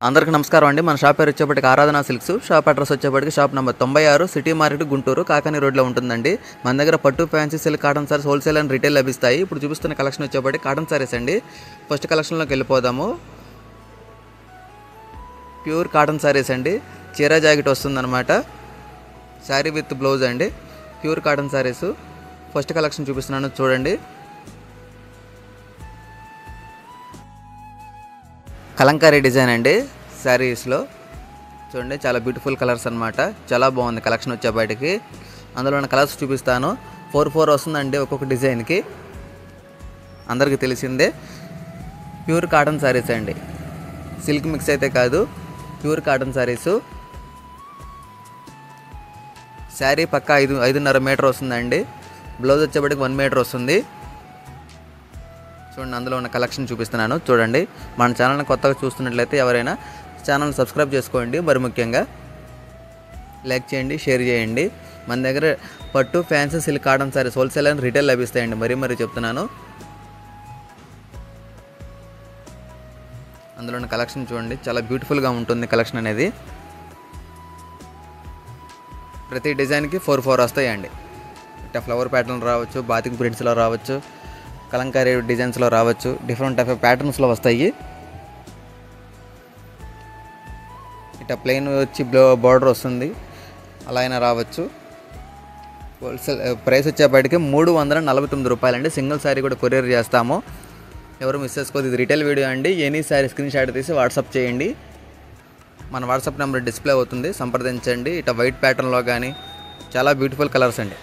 అందరికీ నమస్కారం అండి. మన షాప్ పేరు వచ్చేప్పటికి ఆరాధన సిల్క్స్. షాప్ అడ్రస్ వచ్చేప్పటికి shop number 96 city market Guntur Kakani రోడ్లో ఉంటుందండి. మన దగ్గర పట్టు fancy silk cotton saris wholesale and retail లభిస్తాయి. ఇప్పుడు చూపిస్తున్న కలెక్షన్ వచ్చేప్పటికి కాటన్ సారీస్ అండి. ఫస్ట్ కలెక్షన్లోకి వెళ్ళిపోదాము. ప్యూర్ కాటన్ సారీస్ అండి. చీరా జాకెట్ వస్తుందన్నమాట. శారీ విత్ బ్లౌజ్ అండి. Pure cotton saris. First collection చూపిస్తున్నాను చూడండి. కలంకారీ డిజైన్ అండి. శారీస్లో చూడండి, చాలా బ్యూటిఫుల్ కలర్స్ అనమాట. చాలా బాగుంది కలెక్షన్ వచ్చేపాటికి. అందులో ఉన్న కలర్స్ చూపిస్తాను. 4 వస్తుందండి ఒక్కొక్క డిజైన్కి. అందరికీ తెలిసిందే. ప్యూర్ కాటన్ శారీస్ అండి. సిల్క్ మిక్స్ అయితే కాదు, ప్యూర్ కాటన్ శారీసు. శారీ పక్క 5.5 మీటర్ వస్తుందండి. బ్లౌజ్ వచ్చేప్పటికి 1 మీటర్ వస్తుంది. చూడండి, అందులో ఉన్న కలెక్షన్ చూపిస్తున్నాను చూడండి. మన ఛానల్ని కొత్తగా చూస్తున్నట్లయితే ఎవరైనా ఛానల్ని సబ్స్క్రైబ్ చేసుకోండి. మరి ముఖ్యంగా లైక్ చేయండి, షేర్ చేయండి. మన దగ్గర పట్టు fancy silk cotton saris wholesale and retail లభిస్తాయండి. మరీ చెప్తున్నాను. అందులో ఉన్న కలెక్షన్ చూడండి, చాలా బ్యూటిఫుల్గా ఉంటుంది కలెక్షన్ అనేది. ప్రతి డిజైన్కి 4 వస్తాయండి. ఇట్లా ఫ్లవర్ ప్యాటర్న్ రావచ్చు, బాతింగ్ ప్రింట్స్లో రావచ్చు, కలంకారీ డిజైన్స్లో రావచ్చు, డిఫరెంట్ టైప్ ఆఫ్ ప్యాటర్న్స్లో వస్తాయి. ఇట్లా ప్లెయిన్ వచ్చి బార్డర్ వస్తుంది, అలా అయినా రావచ్చు. హోల్సేల్ ప్రైస్ వచ్చేప్పటికి 349 రూపాయలండి. సింగిల్ శారీ కూడా కొరియర్ చేస్తాము. ఎవరు మిస్ చేసుకోవద్దు. ఇది రిటైల్ వీడియో అండి. ఎనీ శారీ స్క్రీన్ షాట్ తీసి వాట్సాప్ చేయండి. మన వాట్సాప్ నెంబర్ డిస్ప్లే అవుతుంది, సంప్రదించండి. ఇట్లా వైట్ ప్యాటర్న్లో కానీ చాలా బ్యూటిఫుల్ కలర్స్ అండి.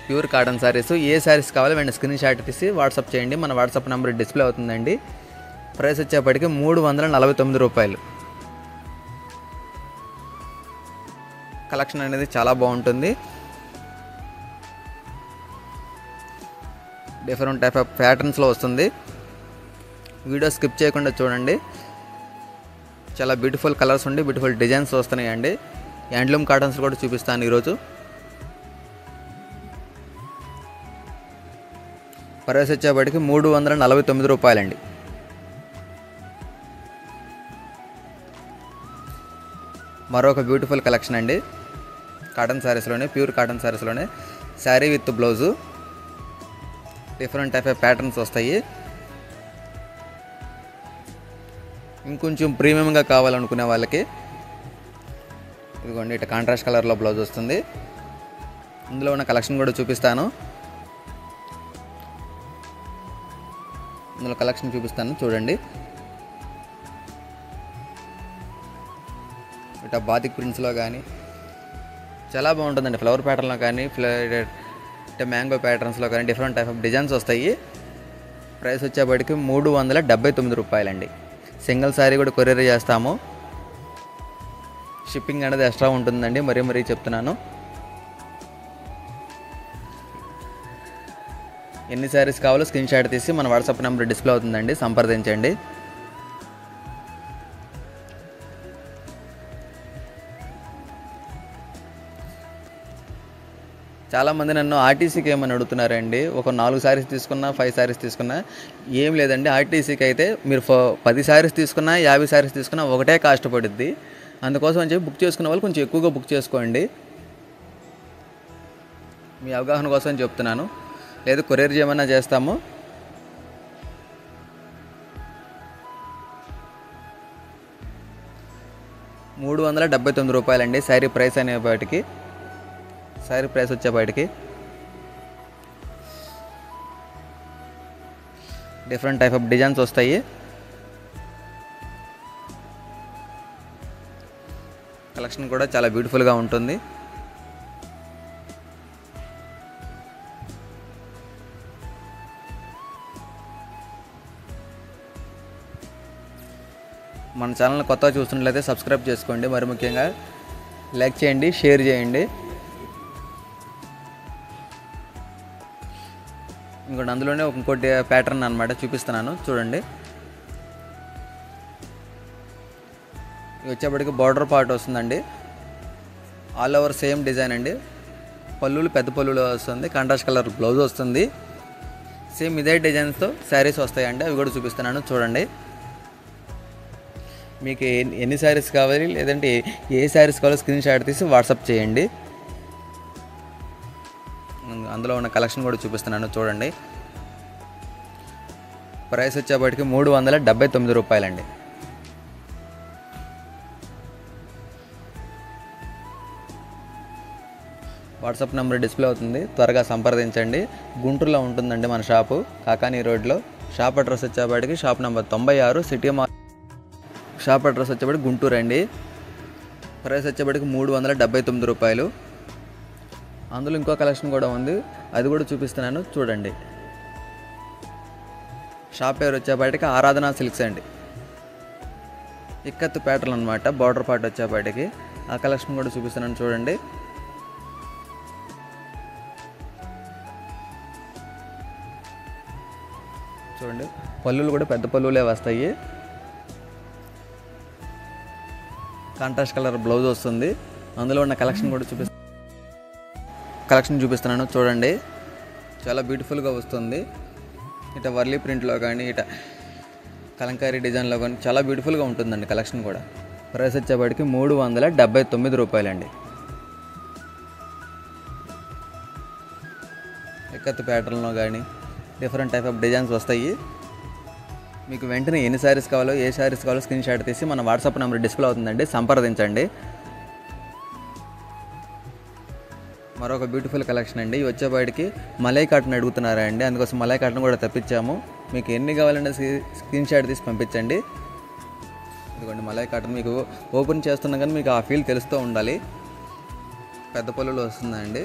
Pure cotton saris. ఏ శారీస్ కావాలో వెంటనే స్క్రీన్ షాట్ తీసి వాట్సాప్ చేయండి. మన వాట్సాప్ నెంబర్ డిస్ప్లే అవుతుందండి. ప్రైస్ వచ్చేప్పటికి 349 రూపాయలు. కలెక్షన్ అనేది చాలా బాగుంటుంది. డిఫరెంట్ టైప్ ఆఫ్ ప్యాటర్న్స్లో వస్తుంది. వీడియో స్కిప్ చేయకుండా చూడండి. చాలా బ్యూటిఫుల్ కలర్స్ ఉండి బ్యూటిఫుల్ డిజైన్స్ వస్తున్నాయండి. హ్యాండ్లూమ్ కాటన్స్ కూడా చూపిస్తాను ఈరోజు. ప్రైస్ వచ్చేప్పటికి 349 రూపాయలండి. మరొక బ్యూటిఫుల్ కలెక్షన్ అండి. కాటన్ శారీస్లోనే, ప్యూర్ కాటన్ శారీస్లోనే sari with blouse. Different type of patterns వస్తాయి. ఇంకొంచెం ప్రీమియంగా కావాలనుకునే వాళ్ళకి ఇదిగోండి, ఇట్లా కాంట్రాస్ట్ కలర్లో బ్లౌజ్ వస్తుంది. ఇందులో ఉన్న కలెక్షన్ కూడా చూపిస్తాను. ఇందులో కలెక్షన్ చూపిస్తాను చూడండి. ఇట్లా బాతిక్ ప్రింట్స్లో కానీ చాలా బాగుంటుందండి. ఫ్లవర్ ప్యాటర్న్లో కానీ ఇట్లా మ్యాంగో ప్యాటర్న్స్లో కానీ డిఫరెంట్ టైప్ ఆఫ్ డిజైన్స్ వస్తాయి. ప్రైస్ వచ్చేప్పటికి 379 రూపాయలండి. సింగిల్ శారీ కూడా కొరియర్ చేస్తాము. షిప్పింగ్ అనేది ఎక్స్ట్రా ఉంటుందండి. మరీ చెప్తున్నాను. ఎన్ని శారీస్ కావాలో స్క్రీన్ షాట్ తీసి మన వాట్సాప్ నెంబర్ డిస్ప్లే అవుతుందండి, సంప్రదించండి. చాలామంది నన్ను ఆర్టీసీకి ఏమని అడుగుతున్నారండి. ఒక 4 శారీస్ తీసుకున్నా, 5 శారీస్ తీసుకున్నా ఏం లేదండి. ఆర్టీసీకి అయితే మీరు 10 శారీస్ తీసుకున్నా, 50 శారీస్ తీసుకున్నా ఒకటే కాస్ట్ పడుద్ది. అందుకోసం అని చెప్పి బుక్ చేసుకున్న వాళ్ళు కొంచెం ఎక్కువగా బుక్ చేసుకోండి. మీ అవగాహన కోసం చెప్తున్నాను. లేదు కొరియర్ చేయమన్నా చేస్తాము. ₹379 శారీ ప్రైస్ అనేపాటికి. శారీ ప్రైస్ వచ్చేపాటికి డిఫరెంట్ టైప్ ఆఫ్ డిజైన్స్ వస్తాయి. కలెక్షన్ కూడా చాలా బ్యూటిఫుల్గా ఉంటుంది. మన ఛానల్ని కొత్తగా చూస్తున్నట్లయితే సబ్స్క్రైబ్ చేసుకోండి. మరి ముఖ్యంగా లైక్ చేయండి, షేర్ చేయండి. ఇంకోటి అందులోనే ఇంకోటి ప్యాటర్న్ అనమాట చూపిస్తున్నాను చూడండి. ఇది వచ్చేప్పటికి బార్డర్ పార్ట్ వస్తుందండి. ఆల్ ఓవర్ సేమ్ డిజైన్ అండి. పళ్ళులు పెద్ద పళ్ళులో వస్తుంది. కాంట్రాస్ట్ కలర్ బ్లౌజ్ వస్తుంది. సేమ్ ఇదే డిజైన్స్తో శారీస్ వస్తాయండి. అవి కూడా చూపిస్తున్నాను చూడండి. మీకు ఎన్ని శారీస్ కావాలి లేదంటే ఏ శారీస్ కావాలో స్క్రీన్ షాట్ తీసి వాట్సాప్ చేయండి. అందులో ఉన్న కలెక్షన్ కూడా చూపిస్తున్నాను చూడండి. ప్రైస్ వచ్చేప్పటికి 379 రూపాయలండి. వాట్సాప్ నెంబర్ డిస్ప్లే అవుతుంది, త్వరగా సంప్రదించండి. గుంటూరులో ఉంటుందండి మన షాపు, కాకానీ రోడ్లో. షాప్ అడ్రస్ వచ్చేప్పటికి షాప్ నెంబర్ 96 సిటీ మార్. షాప్ అడ్రస్ వచ్చేప్పటికి గుంటూరు అండి. ప్రైస్ వచ్చేప్పటికి 379 రూపాయలు. అందులో ఇంకో కలెక్షన్ కూడా ఉంది, అది కూడా చూపిస్తున్నాను చూడండి. షాప్ పేరు వచ్చేప్పటికి ఆరాధన సిల్క్స్ అండి. ఇక్కత్తు ప్యాటర్న్ అనమాట, బార్డర్ పార్ట్ వచ్చేప్పటికి. ఆ కలెక్షన్ కూడా చూపిస్తున్నాను చూడండి. చూడండి పళ్ళులు కూడా పెద్ద పళ్ళులే వస్తాయి. కాంట్రాస్ట్ కలర్ బ్లౌజ్ వస్తుంది. అందులో ఉన్న కలెక్షన్ కూడా చూపిస్తున్నాను చూడండి. చాలా బ్యూటిఫుల్గా వస్తుంది. ఇట వర్లీ ప్రింట్లో కానీ ఇట కలంకారీ డిజైన్లో కానీ చాలా బ్యూటిఫుల్గా ఉంటుందండి కలెక్షన్ కూడా. ప్రైస్ వచ్చేప్పటికి 379 రూపాయలండి. ఇక్కత్తు ప్యాటర్న్లో కానీ డిఫరెంట్ టైప్ ఆఫ్ డిజైన్స్ వస్తాయి. మీకు వెంటనే ఎన్ని శారీస్ కావాలో ఏ శారీస్ కావాలో స్క్రీన్ షాట్ తీసి మన వాట్సాప్ నెంబర్ డిస్ప్లే అవుతుందండి, సంప్రదించండి. మరొక బ్యూటిఫుల్ కలెక్షన్ అండి. ఇవి వచ్చేపాటికి మలై కాటన్ అడుగుతున్నారా అండి, అందుకోసం మలై కాటన్ కూడా తెప్పించాము. మీకు ఎన్ని కావాలంటే స్క్రీన్ షాట్ తీసి పంపించండి. ఇదిగోండి మలై కాటన్. మీకు ఓపెన్ చేస్తున్నా కానీ మీకు ఆ ఫీల్ తెలుస్తూ ఉండాలి. పెద్ద పళ్ళులో వస్తుందండి.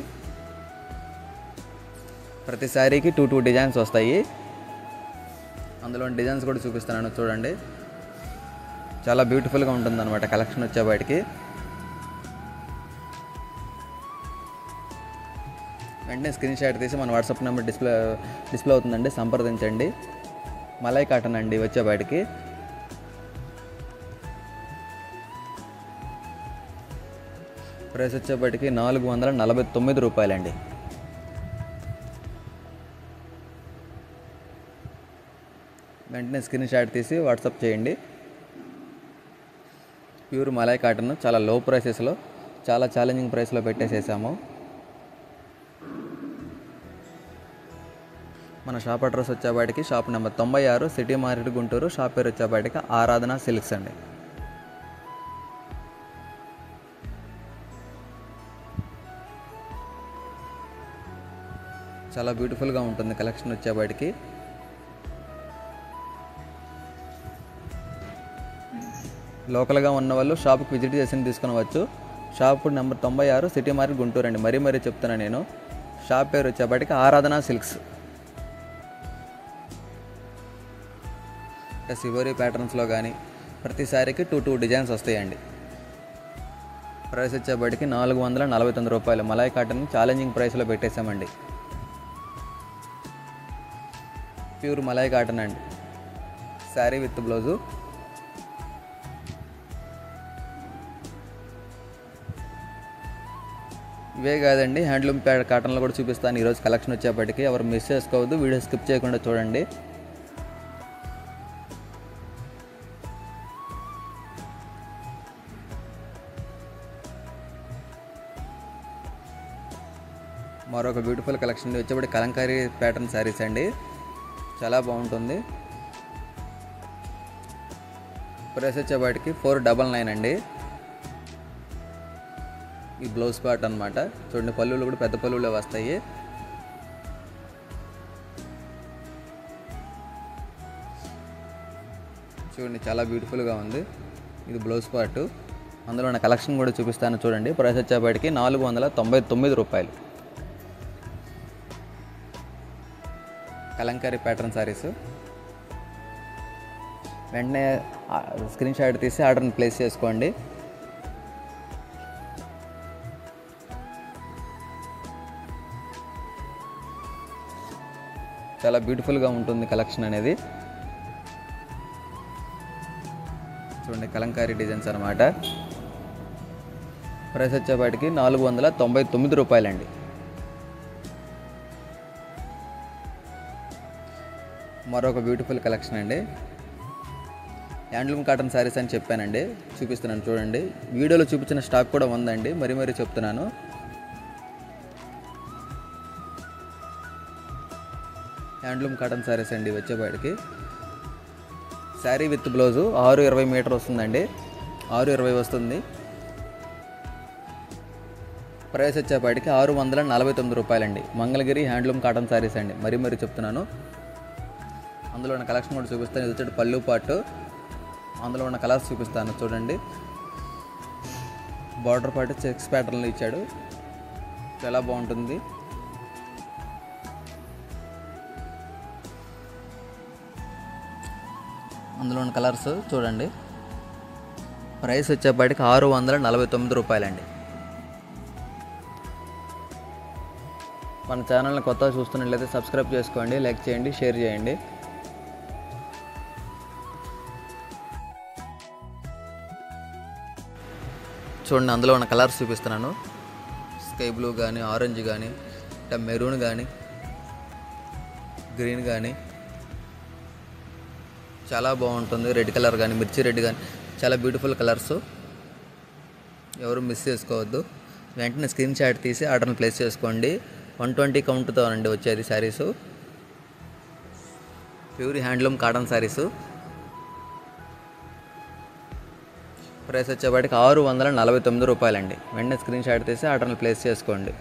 ప్రతి శారీకి 2 డిజైన్స్ వస్తాయి. అందులో డిజైన్స్ కూడా చూపిస్తున్నాను చూడండి. చాలా బ్యూటిఫుల్గా ఉంటుందన్నమాట కలెక్షన్ వచ్చేపాటికి. వెంటనే స్క్రీన్ షాట్ తీసి మన వాట్సాప్ నెంబర్ డిస్ప్లే అవుతుందండి, సంప్రదించండి. మలై కాటన్ అండి వచ్చేపాటికి. ప్రైస్ వచ్చేపాటికి 449 రూపాయలండి. వెంటనే స్క్రీన్ షాట్ తీసి వాట్సాప్ చేయండి. ప్యూర్ మలై కాటన్ చాలా లో ప్రైసెస్లో, చాలా ఛాలెంజింగ్ ప్రైస్లో పెట్టేసేసాము. మన షాప్ అడ్రస్ వచ్చేపాటికి shop number 96 city market Guntur. షాప్ పేరు వచ్చేపాటికి ఆరాధన సిల్క్స్ అండి. చాలా బ్యూటిఫుల్గా ఉంటుంది కలెక్షన్ వచ్చేపాటికి. లోకల్గా ఉన్న వాళ్ళు షాప్కి విజిట్ చేసి తీసుకునవచ్చు. Shop number 96 city market Guntur అండి. మరీ చెప్తున్నాను నేను. షాప్ పేరు వచ్చేపాటికి ఆరాధన సిల్క్స్. సివోరీ ప్యాటర్న్స్లో కానీ ప్రతి శారీకి 2 డిజైన్స్ వస్తాయండి. ప్రైస్ వచ్చేపాటికి 449 రూపాయలు. మలై కాటన్ ఛాలెంజింగ్ ప్రైస్లో పెట్టేసామండి. ప్యూర్ మలై కాటన్ అండి. Sari with blouse. ఇవే కాదండి, హ్యాండ్లూమ్ కాటన్లో కూడా చూపిస్తాను ఈరోజు కలెక్షన్ వచ్చేప్పటికి. ఎవరు మిస్ చేసుకోవద్దు, వీడియో స్కిప్ చేయకుండా చూడండి. మరొక బ్యూటిఫుల్ కలెక్షన్ వచ్చేప్పటి కలంకారీ ప్యాటర్న్ శారీస్ అండి. చాలా బాగుంటుంది. ప్రైస్ వచ్చేపాటికి 499 అండి. ఈ బ్లౌజ్ పార్ట్ అనమాట. చూడండి పళ్ళులు కూడా పెద్ద పళ్ళులే వస్తాయి. చూడండి చాలా బ్యూటిఫుల్గా ఉంది. ఇది బ్లౌజ్ పార్ట్. అందులో ఉన్న కలెక్షన్ కూడా చూపిస్తాను చూడండి. ప్రైస్ వచ్చేపాటికి 499 రూపాయలు. కలంకారీ ప్యాటర్న్ శారీస్. వెంటనే స్క్రీన్ షాట్ తీసి ఆర్డర్ని ప్లేస్ చేసుకోండి. చాలా బ్యూటిఫుల్గా ఉంటుంది కలెక్షన్ అనేది. చూడండి కలంకారీ డిజైన్స్ అనమాట. ప్రైస్ వచ్చేపాటికి 499 రూపాయలండి. మరొక బ్యూటిఫుల్ కలెక్షన్ అండి. హ్యాండ్లూమ్ కాటన్ శారీస్ అని చెప్పానండి, చూపిస్తున్నాను చూడండి. వీడియోలో చూపించిన స్టాక్ కూడా ఉందండి, మరీ చెప్తున్నాను. హ్యాండ్లూమ్ కాటన్ శారీస్ అండి వచ్చేపాటికి. శారీ విత్ బ్లౌజు 620 మీటర్ వస్తుందండి, 620 వస్తుంది. ప్రైస్ వచ్చేపాటికి 649 రూపాయలండి. మంగళగిరి హ్యాండ్లూమ్ కాటన్ శారీస్ అండి, మరీ చెప్తున్నాను. అందులో ఉన్న కలెక్షన్ కూడా చూపిస్తాను. ఇది వచ్చేటి పళ్ళు పాటు, అందులో ఉన్న కలర్స్ చూపిస్తాను చూడండి. బార్డర్ పాటు చెక్స్ ప్యాటర్న్లో ఇచ్చాడు, చాలా బాగుంటుంది. అందులో ఉన్న కలర్స్ చూడండి. ప్రైస్ వచ్చేపాటికి 649 రూపాయలండి. మన ఛానల్ని కొత్తగా చూస్తున్నట్లయితే సబ్స్క్రైబ్ చేసుకోండి, లైక్ చేయండి, షేర్ చేయండి. చూడండి, అందులో ఉన్న కలర్స్ చూపిస్తున్నాను. స్కై బ్లూ కానీ, ఆరెంజ్ కానీ, ఇట్లా మెరూన్ కానీ, గ్రీన్ కానీ, చాలా బాగుంటుంది. రెడ్ కలర్ కానీ, మిర్చి రెడ్ కానీ, చాలా బ్యూటిఫుల్ కలర్స్. ఎవరు మిస్ చేసుకోవద్దు. వెంటనే స్క్రీన్ షాట్ తీసి ఆర్డర్ని ప్లేస్ చేసుకోండి. 120 కౌంట్తో అండి వచ్చేది saris. Pure handloom cotton saris. Price వచ్చేపాటికి 649 రూపాయలండి. వెంటనే స్క్రీన్ షాట్ తీసి ఆర్డర్ని ప్లేస్ చేసుకోండి.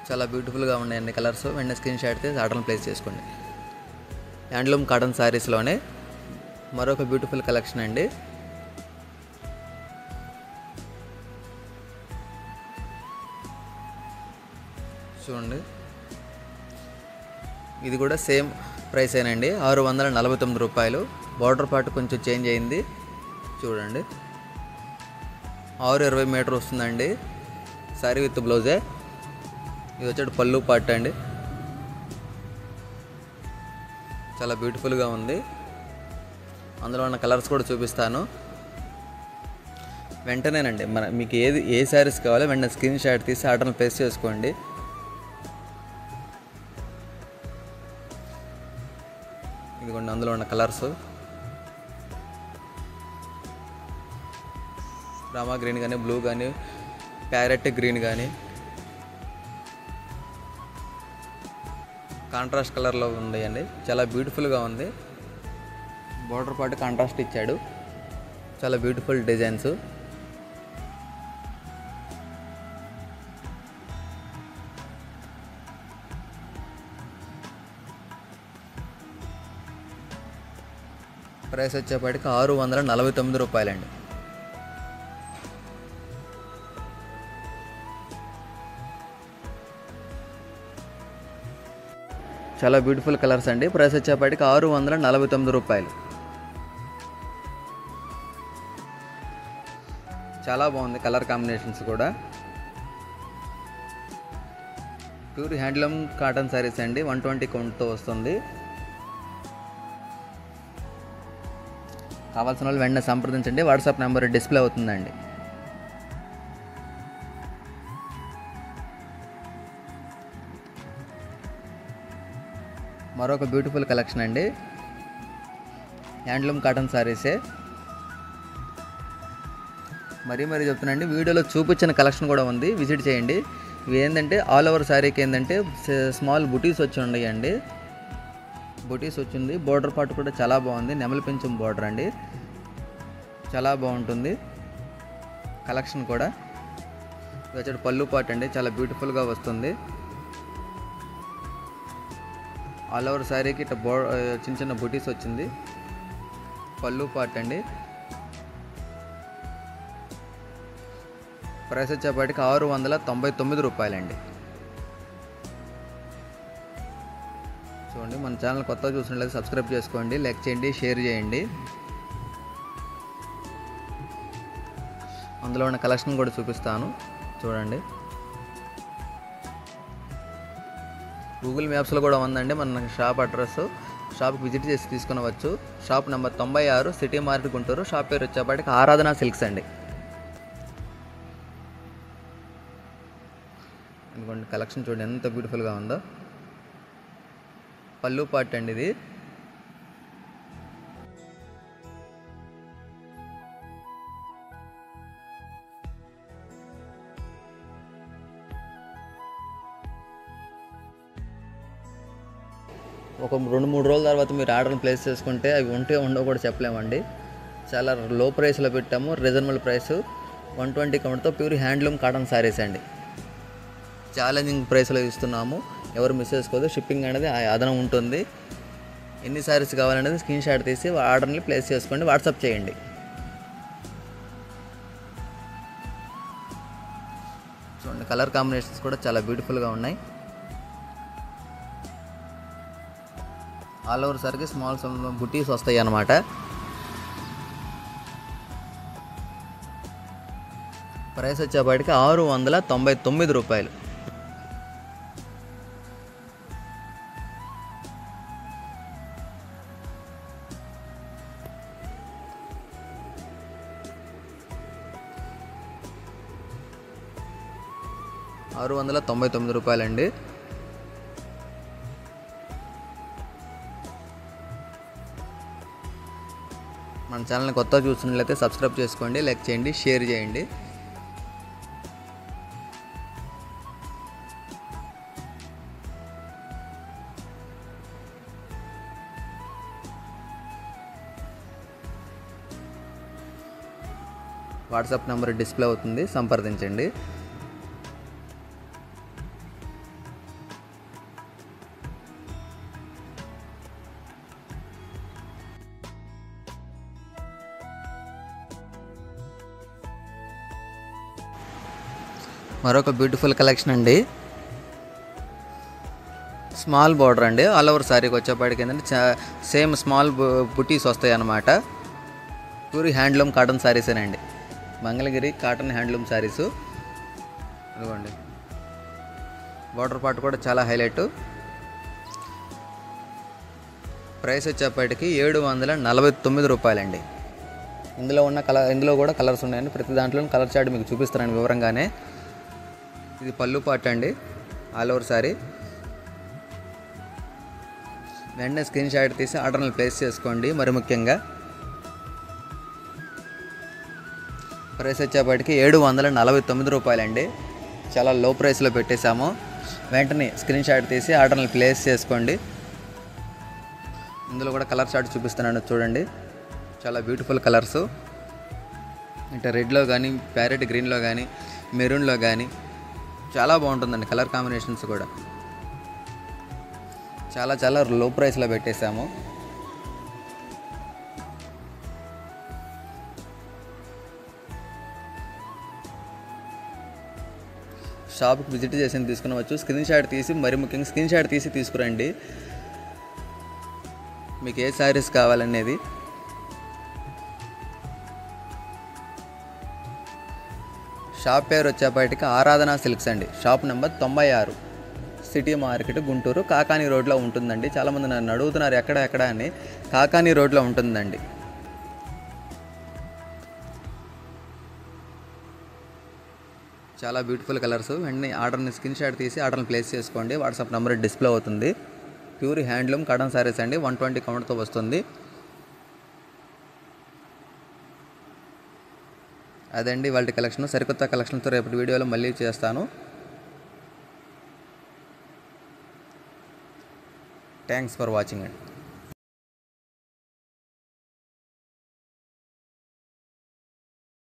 చాలా బ్యూటిఫుల్గా ఉన్నాయండి కలర్స్. వెంటనే స్క్రీన్ షాట్ తీసి ఆర్డర్ని ప్లేస్ చేసుకోండి. హ్యాండ్లూమ్ కాటన్ శారీస్లోనే మరొక బ్యూటిఫుల్ కలెక్షన్ అండి. చూడండి, ఇది కూడా సేమ్ ప్రైస్ ఏనండి, 649 రూపాయలు. బార్డర్ పార్ట్ కొంచెం చేంజ్ అయింది చూడండి. 620 మీటర్ వస్తుందండి. శారీ విత్ బ్లౌజే. ఇది వచ్చేటి పళ్ళు పార్ట్ అండి, చాలా బ్యూటిఫుల్గా ఉంది. అందులో ఉన్న కలర్స్ కూడా చూపిస్తాను. వెంటనేనండి మీకు ఏ శారీస్ కావాలో వెంటనే స్క్రీన్ షాట్ తీసి ఆర్డర్ని ప్లేస్ చేసుకోండి. ఇదిగోండి, అందులో ఉన్న కలర్స్ రామా గ్రీన్ కానీ, బ్లూ కానీ, ప్యారెట్ గ్రీన్ కానీ, కాంట్రాస్ట్ కలర్లో ఉన్నాయండి. చాలా బ్యూటిఫుల్గా ఉంది. బార్డర్ పాటు కాంట్రాస్ట్ ఇచ్చాడు, చాలా బ్యూటిఫుల్ డిజైన్స్. ప్రైస్ వచ్చేపాటికి 649 రూపాయలండి. చాలా బ్యూటిఫుల్ కలర్స్ అండి. ప్రైస్ వచ్చేపాటికి 649 రూపాయలు. చాలా బాగుంది కలర్ కాంబినేషన్స్ కూడా. ప్యూర్ హ్యాండ్లూమ్ కాటన్ శారీస్ అండి, 120 కౌంట్తో వస్తుంది. కావాల్సిన వాళ్ళు వెంటనే సంప్రదించండి. వాట్సాప్ నెంబర్ డిస్ప్లే అవుతుందండి. మరొక బ్యూటిఫుల్ కలెక్షన్ అండి, హ్యాండ్లూమ్ కాటన్ శారీసే. మరీ చెప్తున్నాండి, వీడియోలో చూపించిన కలెక్షన్ కూడా ఉంది, విజిట్ చేయండి. ఇవి ఏంటంటే ఆల్ ఓవర్ శారీకి ఏంటంటే స్మాల్ బుటీస్ వచ్చి ఉన్నాయండి. బుటీస్ వచ్చింది. బోర్డర్ పార్ట్ కూడా చాలా బాగుంది, నెమలి పింఛం బోర్డర్ అండి, చాలా బాగుంటుంది కలెక్షన్ కూడా. ఇది వచ్చేది పళ్ళు పార్ట్ అండి, చాలా బ్యూటిఫుల్గా వస్తుంది. ఆల్ ఓవర్ శారీకి ఇట్లా చిన్న బుటీస్ వచ్చింది. పళ్ళు పార్ట్ అండి. ప్రైస్ వచ్చేపాటికి 699 రూపాయలండి. చూడండి, మన ఛానల్ కొత్తగా చూసినట్లయితే సబ్స్క్రైబ్ చేసుకోండి, లైక్ చేయండి, షేర్ చేయండి. అందులో ఉన్న కలెక్షన్ కూడా చూపిస్తాను చూడండి. గూగుల్ మ్యాప్స్లో కూడా ఉందండి మన షాప్ అడ్రస్. షాప్కి విజిట్ చేసి తీసుకునవచ్చు. Shop number 96, city market, Guntur. షాప్ పేరు వచ్చేపాటికి ఆరాధన సిల్క్స్ అండి. కలెక్షన్ చూడండి ఎంత బ్యూటిఫుల్గా ఉందో. పళ్ళు పాట్ అండి ఇది. ఒక 2-3 రోజుల తర్వాత మీరు ఆర్డర్ని ప్లేస్ చేసుకుంటే అవి ఉంటే ఉండవు కూడా చెప్పలేమండి. చాలా లో ప్రైస్లో పెట్టాము, రీజనబుల్ ప్రైస్. 120 కౌంట్తో ప్యూర్ హ్యాండ్లూమ్ కాటన్ శారీస్ అండి. ఛాలెంజింగ్ ప్రైస్లో ఇస్తున్నాము, ఎవరు మిస్ చేసుకోవద్దు. షిప్పింగ్ అనేది అదనం ఉంటుంది. ఎన్ని శారీస్ కావాలనేది స్క్రీన్ షాట్ తీసి ఆర్డర్ని ప్లేస్ చేసుకోండి, వాట్సాప్ చేయండి. చూడండి కలర్ కాంబినేషన్స్ కూడా చాలా బ్యూటిఫుల్గా ఉన్నాయి. ఆల్ ఓవర్ సారికి స్మాల్ బుటీస్ వస్తాయి అన్నమాట. ప్రైస్ వచ్చేపాటికి 699 రూపాయలు. రూపాయలండి. మన ఛానల్ని కొత్తగా చూస్తున్నట్లయితే సబ్స్క్రైబ్ చేసుకోండి, లైక్ చేయండి, షేర్ చేయండి. వాట్సాప్ నెంబర్ డిస్ప్లే అవుతుంది, సంప్రదించండి. మరొక బ్యూటిఫుల్ కలెక్షన్ అండి. స్మాల్ బార్డర్ అండి. ఆల్ ఓవర్ శారీకి వచ్చేపాటికి ఏంటంటే సేమ్ స్మాల్ బుటీస్ వస్తాయి అన్నమాట. ప్యూర్ హ్యాండ్లూమ్ కాటన్ శారీసేనండి. Mangalagiri cotton handloom saris. ఇదిగోండి బార్డర్ పార్ట్ కూడా చాలా హైలైట్. ప్రైస్ వచ్చేప్పటికి 749 రూపాయలండి. ఇందులో కూడా కలర్స్ ఉన్నాయండి. ప్రతి దాంట్లో కలర్ చార్ట్ మీకు చూపిస్తానండి వివరంగానే. ఇది పళ్ళు పార్ట్ అండి, ఆల్ ఓవర్ శారీ. వెంటనే స్క్రీన్ షాట్ తీసి ఆర్డర్ని ప్లేస్ చేసుకోండి. మరి ముఖ్యంగా ప్రైస్ వచ్చేప్పటికి 749 రూపాయలండి. చాలా లో ప్రైస్లో పెట్టేశాము. వెంటనే స్క్రీన్ షాట్ తీసి ఆర్డర్ని ప్లేస్ చేసుకోండి. ఇందులో కూడా కలర్ చార్ట్ చూపిస్తున్నాను చూడండి. చాలా బ్యూటిఫుల్ కలర్స్. అంటే రెడ్లో కానీ, ప్యారెట్ గ్రీన్లో కానీ, మెరూన్లో కానీ చాలా బాగుంటుందండి. కలర్ కాంబినేషన్స్ కూడా చాలా లో ప్రైస్లో పెట్టేశాము. షాప్కి విజిట్ చేసి తీసుకునవచ్చు. స్క్రీన్ షాట్ తీసి, మరి ముఖ్యంగా స్క్రీన్ షాట్ తీసి తీసుకురండి మీకు ఏ శారీస్ కావాలనేది. షాప్ పేరు వచ్చేపాటికి ఆరాధన సిల్క్స్ అండి. Shop number 96, city market, Guntur, Kakani రోడ్లో ఉంటుందండి. చాలామంది నన్ను అడుగుతున్నారు ఎక్కడ అని. కాకానీ రోడ్లో ఉంటుందండి. చాలా బ్యూటిఫుల్ కలర్స్. వెంటనే ఆర్డర్ని స్క్రీన్ షాట్ తీసి ఆర్డర్ని ప్లేస్ చేసుకోండి. వాట్సాప్ నెంబర్ డిస్ప్లే అవుతుంది. ప్యూర్ హ్యాండ్లూమ్ కాటన్ శారీస్ అండి. 120 కౌంట్తో వస్తుంది. అదండి వాళ్ళ కలెక్షన్. సరికొత్త కలెక్షన్తో రేపటి వీడియోలో మళ్ళీ చేస్తాను. థ్యాంక్స్ ఫర్ వాచింగ్ అండి.